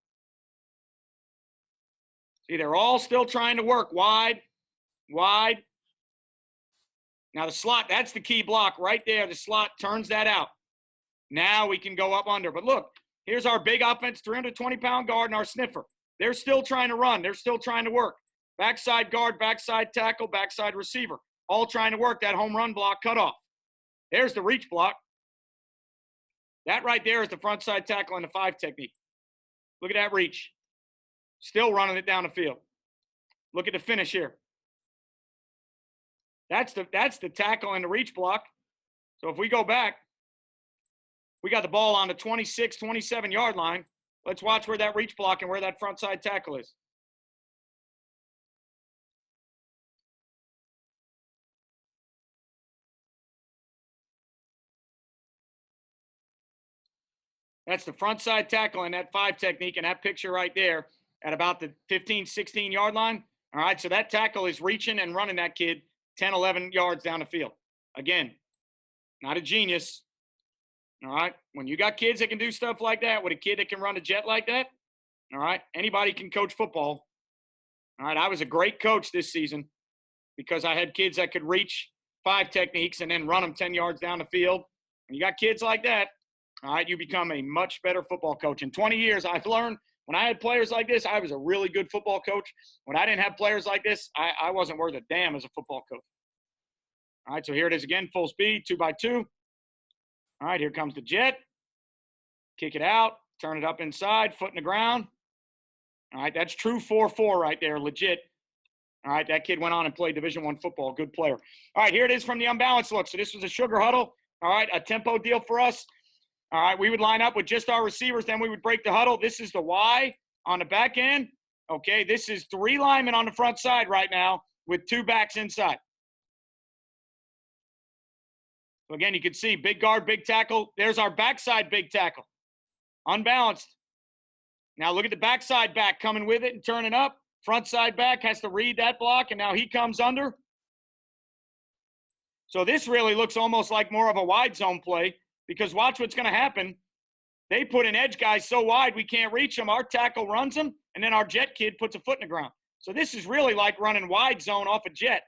See, they're all still trying to work wide, wide. Now the slot, that's the key block right there. The slot turns that out. Now we can go up under. But look, here's our big offense, 320-pound guard and our sniffer. They're still trying to run. They're still trying to work. Backside guard, backside tackle, backside receiver. All trying to work that home run block cutoff. There's the reach block. That right there is the front side tackle and the 5 technique. Look at that reach. Still running it down the field. Look at the finish here. That's the tackle and the reach block. So if we go back, we got the ball on the 26, 27-yard line. Let's watch where that reach block and where that front side tackle is. That's the front side tackle and that 5 technique and that picture right there at about the 15, 16-yard line. All right, so that tackle is reaching and running that kid 10, 11 yards down the field. Again, not a genius. All right, when you got kids that can do stuff like that, with a kid that can run a jet like that, all right, anybody can coach football. All right, I was a great coach this season because I had kids that could reach 5 techniques and then run them 10 yards down the field. When you got kids like that, all right, you become a much better football coach. In 20 years, I've learned when I had players like this, I was a really good football coach. When I didn't have players like this, I wasn't worth a damn as a football coach. All right, so here it is again, full speed, 2x2. All right, here comes the jet. Kick it out, turn it up inside, foot in the ground. All right, that's true 4-4 right there, legit. All right, that kid went on and played Division I football, good player. All right, here it is from the unbalanced look. So this was a sugar huddle. All right, a tempo deal for us. All right, we would line up with just our receivers, then we would break the huddle. This is the Y on the back end. Okay, this is 3 linemen on the front side right now with 2 backs inside. So again, you can see big guard, big tackle. There's our backside big tackle. Unbalanced. Now look at the backside back coming with it and turning up. Front side back has to read that block, and now he comes under. So this really looks almost like more of a wide zone play because watch what's going to happen. They put an edge guy so wide we can't reach him. Our tackle runs him, and then our jet kid puts a foot in the ground. So this is really like running wide zone off a jet.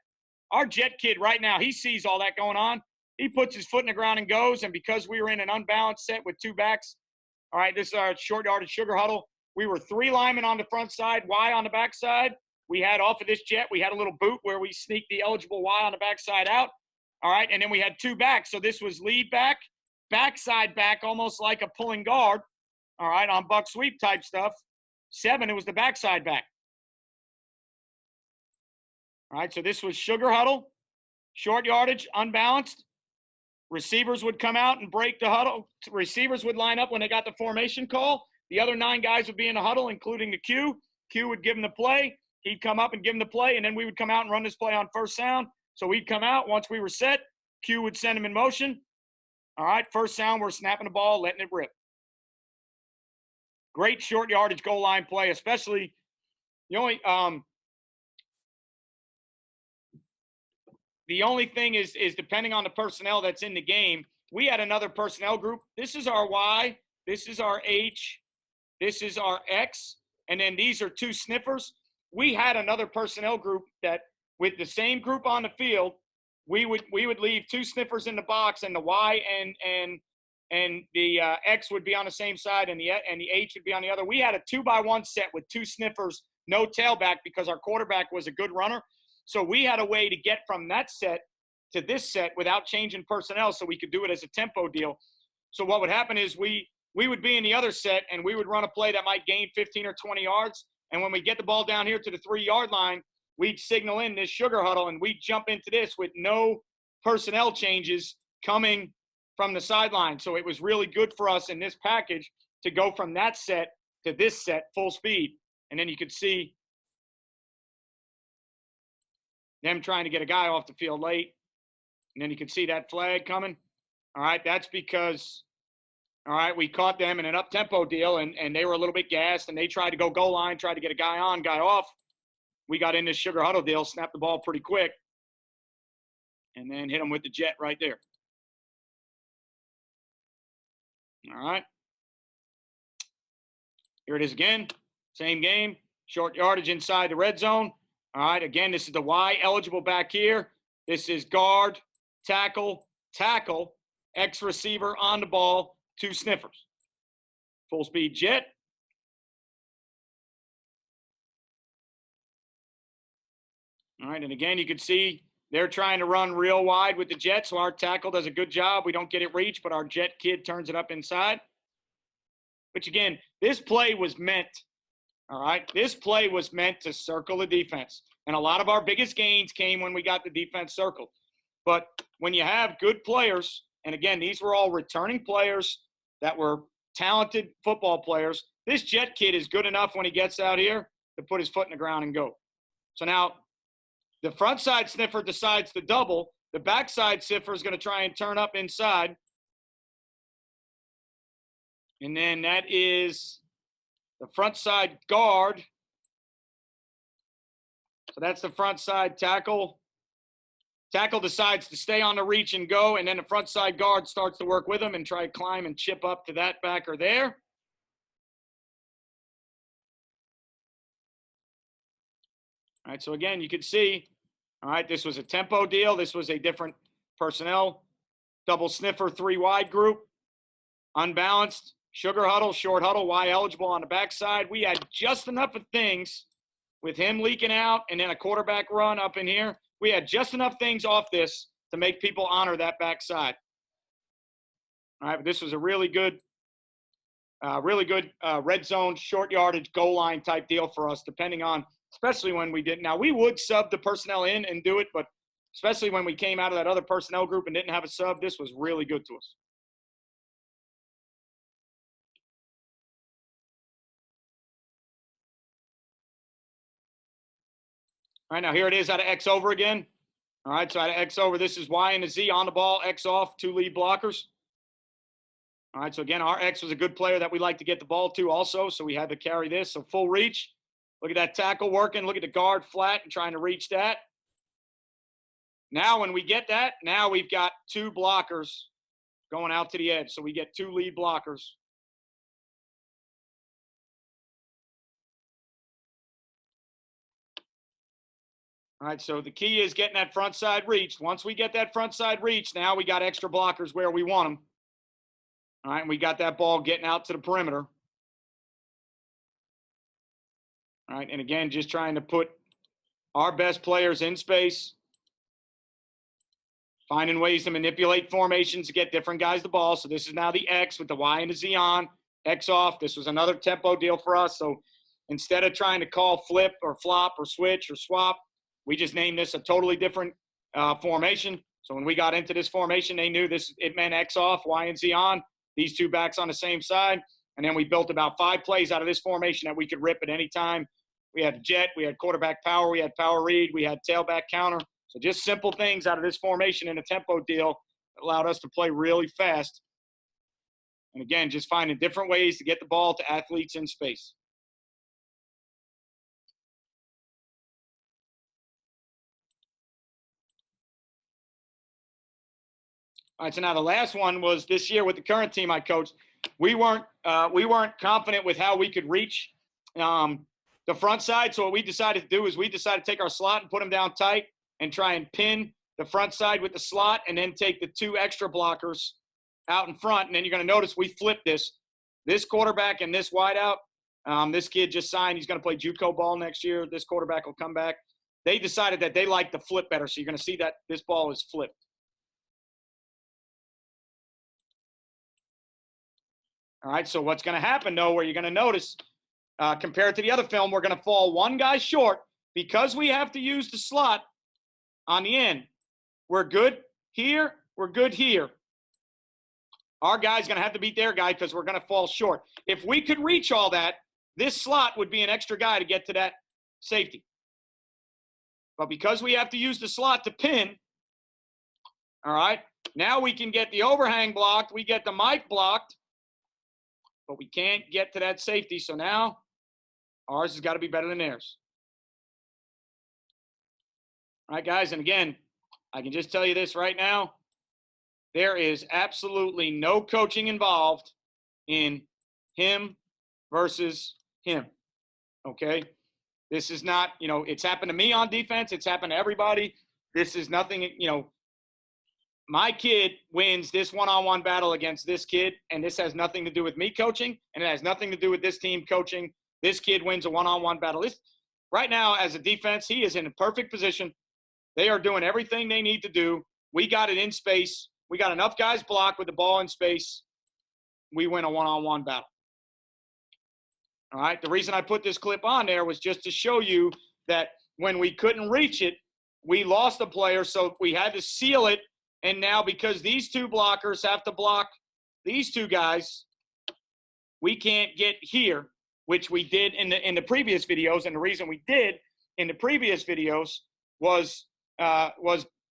Our jet kid right now, he sees all that going on. He puts his foot in the ground and goes, and because we were in an unbalanced set with 2 backs, all right, this is our short yardage sugar huddle. We were 3 linemen on the front side, Y on the back side. We had off of this jet, we had a little boot where we sneaked the eligible Y on the back side out. All right, and then we had 2 backs. So this was lead back, backside back, almost like a pulling guard, all right, on buck sweep type stuff. 7, it was the backside back. All right, so this was sugar huddle, short yardage, unbalanced. Receivers would come out and break the huddle. Receivers would line up when they got the formation call. The other 9 guys would be in the huddle, including the Q. Q would give him the play. He'd come up and give him the play, and then we would come out and run this play on first sound. So we'd come out. Once we were set, Q would send him in motion. All right, first sound, we're snapping the ball, letting it rip. Great short yardage goal line play, especially the only thing is depending on the personnel that's in the game, we had another personnel group. This is our Y, this is our H, this is our X, and then these are 2 sniffers. We had another personnel group that with the same group on the field, we would leave 2 sniffers in the box, and the Y and the X would be on the same side, and the H would be on the other. We had a 2-by-1 set with 2 sniffers, no tailback, because our quarterback was a good runner. So we had a way to get from that set to this set without changing personnel, so we could do it as a tempo deal. So what would happen is we would be in the other set, and we would run a play that might gain 15 or 20 yards. And when we get the ball down here to the 3-yard line, we'd signal in this sugar huddle, and we'd jump into this with no personnel changes coming from the sideline. So it was really good for us in this package to go from that set to this set full speed. And then you could see them trying to get a guy off the field late. And then you can see that flag coming. All right, that's because, all right, we caught them in an up-tempo deal, and they were a little bit gassed, and they tried to go goal line, tried to get a guy on, guy off. We got in this sugar huddle deal, snapped the ball pretty quick, and then hit them with the jet right there. All right. Here it is again. Same game. Short yardage inside the red zone. All right, again, this is the Y eligible back here. This is guard, tackle, tackle, X receiver on the ball, 2 sniffers. Full speed jet. All right, and again, you can see they're trying to run real wide with the jet, so our tackle does a good job. We don't get it reached, but our jet kid turns it up inside. Which, again, this play was meant, all right, this play was meant to circle the defense. And a lot of our biggest gains came when we got the defense circled. But when you have good players, and again, these were all returning players that were talented football players, this jet kid is good enough when he gets out here to put his foot in the ground and go. So now the front side sniffer decides to double. The backside sniffer is going to try and turn up inside. And then that is the front side guard. So that's the front side tackle. Tackle decides to stay on the reach and go, and then the front side guard starts to work with him and try to climb and chip up to that backer there. All right, so again, you can see, all right, this was a tempo deal. This was a different personnel. Double sniffer, 3 wide group. Unbalanced, sugar huddle, short huddle, Y eligible on the backside. We had just enough of things with him leaking out and then a quarterback run up in here. We had just enough things off this to make people honor that backside. All right, but this was a really good red zone, short yardage, goal line type deal for us, depending on, especially when we didn't. Now, we would sub the personnel in and do it, but especially when we came out of that other personnel group and didn't have a sub, this was really good to us. All right, now here it is out of X over again. All right, so out of X over, this is Y and a Z on the ball, X off, 2 lead blockers. All right, so again, our X was a good player that we like to get the ball to also, so we had to carry this. So full reach. Look at that tackle working. Look at the guard flat and trying to reach that. Now when we get that, now we've got 2 blockers going out to the edge. So we get 2 lead blockers. All right, so the key is getting that front side reach. Once we get that front side reach, now we got extra blockers where we want them. All right, and we got that ball getting out to the perimeter. All right, and again, just trying to put our best players in space, finding ways to manipulate formations to get different guys the ball. So this is now the X with the Y and the Z on, X off. This was another tempo deal for us. So instead of trying to call flip or flop or switch or swap, we just named this a totally different formation. So when we got into this formation, they knew this, it meant X off, Y and Z on, these 2 backs on the same side. And then we built about 5 plays out of this formation that we could rip at any time. We had jet, we had quarterback power, we had power read, we had tailback counter. So just simple things out of this formation in a tempo deal that allowed us to play really fast. And again, just finding different ways to get the ball to athletes in space. All right, so now the last one was this year with the current team I coached. We weren't confident with how we could reach the front side. So what we decided to do is we decided to take our slot and put them down tight and try and pin the front side with the slot and then take the 2 extra blockers out in front. And then you're going to notice we flipped this. This quarterback and this wideout, this kid just signed. He's going to play JUCO ball next year. This quarterback will come back. They decided that they like the flip better. So you're going to see that this ball is flipped. All right, so what's going to happen, though, where you're going to notice, compared to the other film, we're going to fall 1 guy short because we have to use the slot on the end. We're good here. We're good here. Our guy's going to have to beat their guy because we're going to fall short. If we could reach all that, this slot would be an extra guy to get to that safety. But because we have to use the slot to pin, all right, now we can get the overhang blocked. We get the mic blocked. But we can't get to that safety. So now ours has got to be better than theirs. All right, guys. And again, I can just tell you this right now. There is absolutely no coaching involved in him versus him. Okay? This is not, it's happened to me on defense. It's happened to everybody. This is nothing, my kid wins this one-on-one battle against this kid, and this has nothing to do with me coaching, and it has nothing to do with this team coaching. This kid wins a one-on-one battle. Right now, as a defense, he is in a perfect position. They are doing everything they need to do. We got it in space. We got enough guys blocked with the ball in space. We win a one-on-one battle. All right? The reason I put this clip on there was just to show you that when we couldn't reach it, we lost a player, so we had to seal it. And now because these two blockers have to block these two guys, we can't get here, which we did in the previous videos. And the reason we did in the previous videos was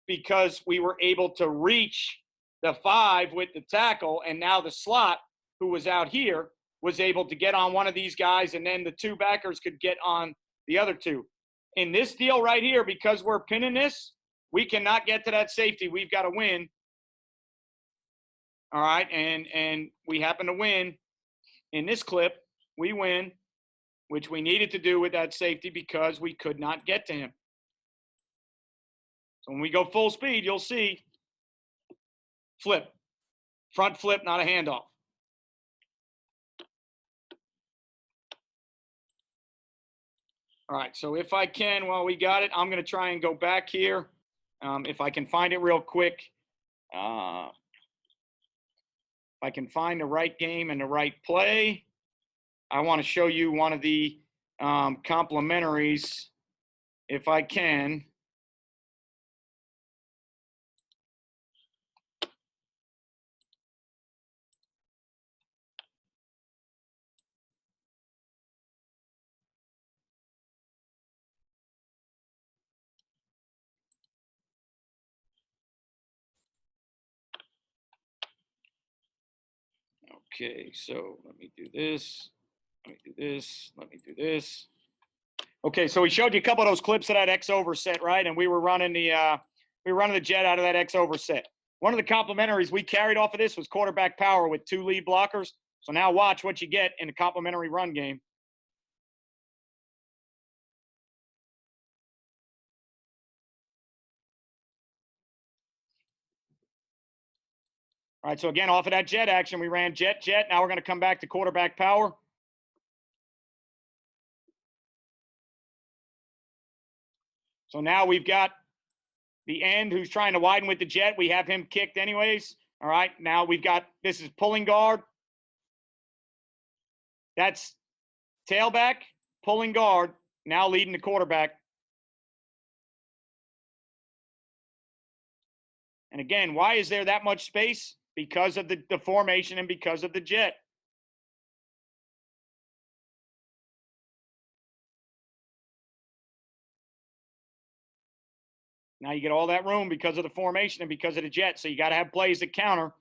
because we were able to reach the 5 with the tackle, and now the slot, who was out here, was able to get on one of these guys, and then the 2 backers could get on the other 2. In this deal right here, because we're pinning this, we cannot get to that safety. We've got to win. All right, and we happen to win. In this clip, we win, which we needed to do with that safety because we could not get to him. So when we go full speed, you'll see flip. Front flip, not a handoff. All right, so if I can, while we got it, I'm going to try and go back here. If I can find it real quick. If I can find the right game and the right play, I want to show you one of the complementaries, if I can. Okay, so let me do this. Let me do this. Let me do this. Okay, so we showed you a couple of those clips of that X over set, right? And we were running the jet out of that X over set. One of the complementaries we carried off of this was quarterback power with 2 lead blockers. So now watch what you get in a complementary run game. All right, so again, off of that jet action, we ran jet. Now we're going to come back to quarterback power. So now we've got the end who's trying to widen with the jet. We have him kicked anyways. All right, now we've got, this is pulling guard. That's tailback, pulling guard, now leading the quarterback. And again, why is there that much space? Because of the formation and because of the jet. Now you get all that room because of the formation and because of the jet. So you got to have plays that counter.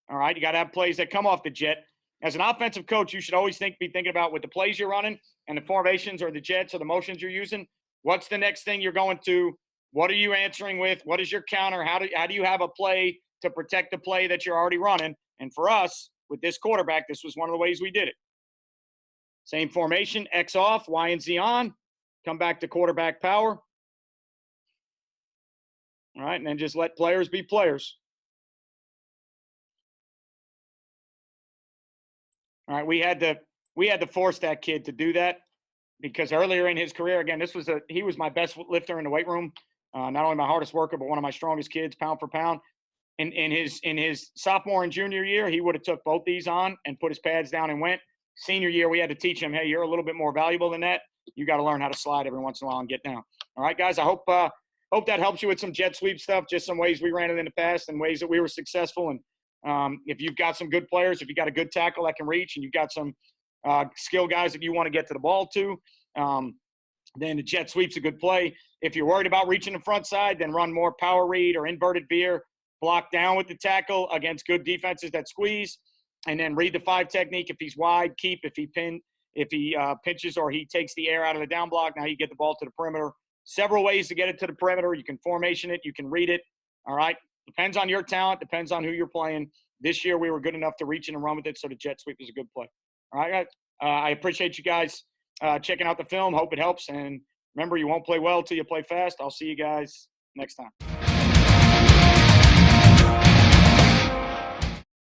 All right, you got to have plays that come off the jet. As an offensive coach, you should always be thinking about with the plays you're running and the formations or the jets or the motions you're using. What's the next thing you're going to? What are you answering with? What is your counter? How do you have a play to protect the play that you're already running? And for us, with this quarterback, this was one of the ways we did it. Same formation, X off, Y and Z on. Come back to quarterback power. All right, and then just let players be players. All right, we had to force that kid to do that because earlier in his career, again, he was my best lifter in the weight room. Not only my hardest worker, but one of my strongest kids, pound for pound. In his sophomore and junior year, he would have took both these on and put his pads down and went. Senior year, we had to teach him, hey, you're a little bit more valuable than that. You got to learn how to slide every once in a while and get down. All right, guys, I hope that helps you with some jet sweep stuff, just some ways we ran it in the past and ways that we were successful. And if you've got some good players, if you got a good tackle that can reach and you've got some skill guys that you want to get to the ball to, then the jet sweep's a good play. If you're worried about reaching the front side, then run more power read or inverted veer, block down with the tackle against good defenses that squeeze, and then read the 5 technique. If he's wide, keep. If he pinches or he takes the air out of the down block, now you get the ball to the perimeter. Several ways to get it to the perimeter. You can formation it. You can read it. All right. Depends on your talent. Depends on who you're playing. This year we were good enough to reach in and run with it, so the jet sweep is a good play. All right, guys. I appreciate you guys checking out the film. Hope it helps. And remember, you won't play well till you play fast. I'll see you guys next time.